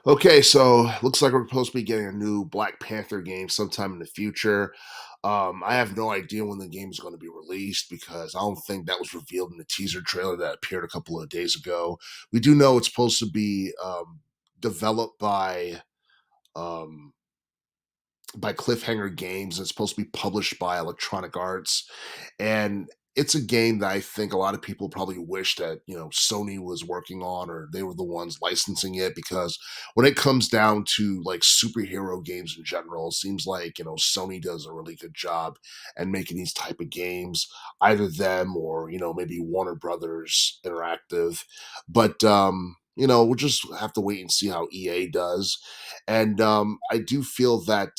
Okay, so looks like we're supposed to be getting a new Black Panther game sometime in the future. I have no idea when the game is going to be released because I don't think that was revealed in the teaser trailer that appeared a couple of days ago. We do know it's supposed to be developed um, by Cliffhanger Games. It's supposed to be published by Electronic Arts, and it's a game that I think a lot of people probably wish that Sony was working on, or they were the ones licensing it. Because when it comes down to like superhero games in general, it seems like Sony does a really good job at making these type of games. Either them or maybe Warner Brothers Interactive, but we'll just have to wait and see how EA does. And I do feel that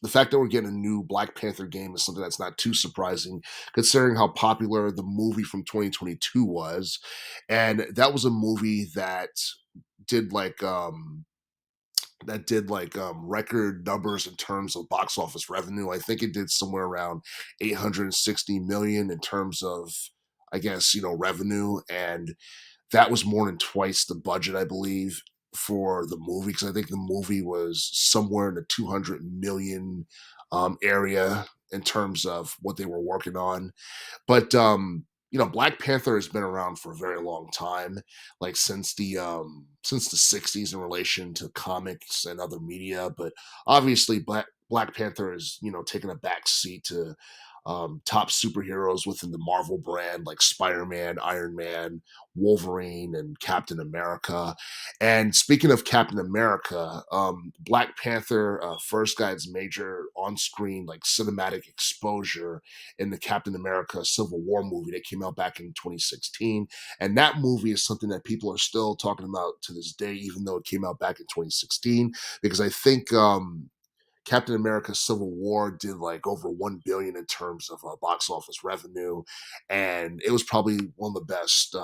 the fact that we're getting a new Black Panther game is something that's not too surprising, considering how popular the movie from 2022 was. And that was a movie did like um, record numbers in terms of box office revenue. I think it did somewhere around 860 million in terms of, I guess, revenue, and that was more than twice the budget, I believe, for the movie, because I think the movie was somewhere in the 200 million area in terms of what they were working on. But Black Panther has been around for a very long time, like since the 60s in relation to comics and other media. But obviously Black Panther is, taking a back seat to top superheroes within the Marvel brand, like Spider-Man, Iron Man, Wolverine, and Captain America. And speaking of Captain America, Black Panther first got its major on-screen like cinematic exposure in the Captain America Civil War movie that came out back in 2016. And that movie is something that people are still talking about to this day, even though it came out back in 2016, because I think Captain America Civil War did like over 1 billion in terms of box office revenue, and it was probably one of the best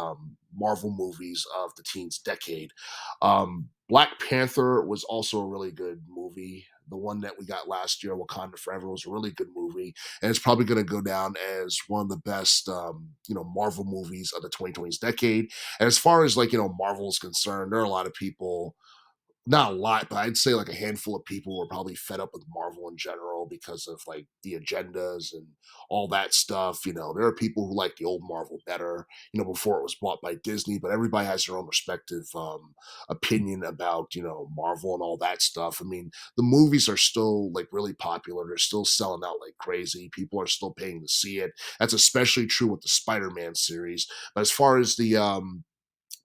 Marvel movies of the teens decade. Black Panther was also a really good movie. The one that we got last year, Wakanda Forever, was a really good movie, and it's probably going to go down as one of the best, Marvel movies of the 2020s decade. And as far as Marvel is concerned, there are a lot of people, not a lot, but I'd say like a handful of people were probably fed up with Marvel in general because of like the agendas and all that stuff. There are people who like the old Marvel better, before it was bought by Disney, but everybody has their own respective opinion about, Marvel and all that stuff. I mean, the movies are still like really popular. They're still selling out like crazy. People are still paying to see it. That's especially true with the Spider-Man series. But as far as the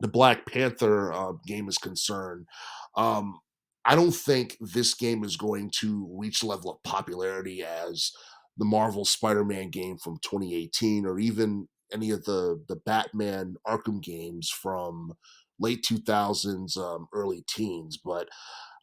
Black Panther game is concerned, um, I don't think this game is going to reach the level of popularity as the Marvel Spider-Man game from 2018, or even any of the Batman Arkham games from late 2000s, early teens. But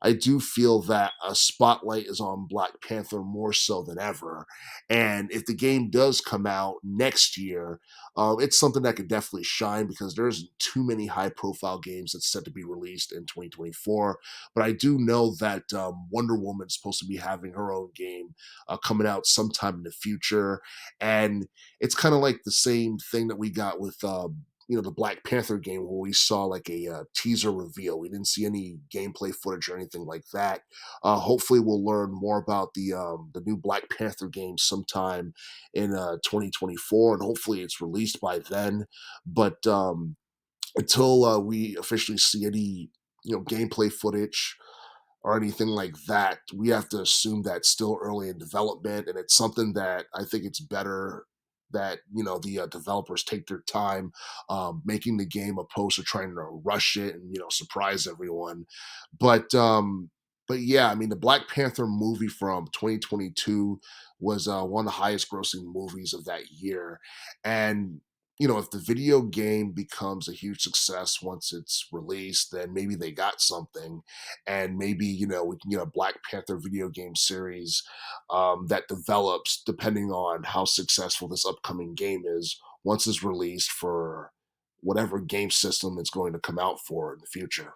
I do feel that a spotlight is on Black Panther more so than ever. And if the game does come out next year, it's something that could definitely shine because there's too many high profile games that's set to be released in 2024. But I do know that Wonder Woman's supposed to be having her own game coming out sometime in the future. And it's kind of like the same thing that we got with the Black Panther game, where we saw like a teaser reveal. We didn't see any gameplay footage or anything like that. Hopefully, we'll learn more about the new Black Panther game sometime in 2024, and hopefully, it's released by then. But until we officially see any gameplay footage or anything like that, we have to assume that's still early in development, and it's something that I think it's better that the developers take their time making the game opposed to trying to rush it and surprise everyone. But yeah, I mean, the Black Panther movie from 2022 was one of the highest grossing movies of that year, and if the video game becomes a huge success once it's released, then maybe they got something, and maybe we can get a Black Panther video game series that develops depending on how successful this upcoming game is once it's released for whatever game system it's going to come out for in the future.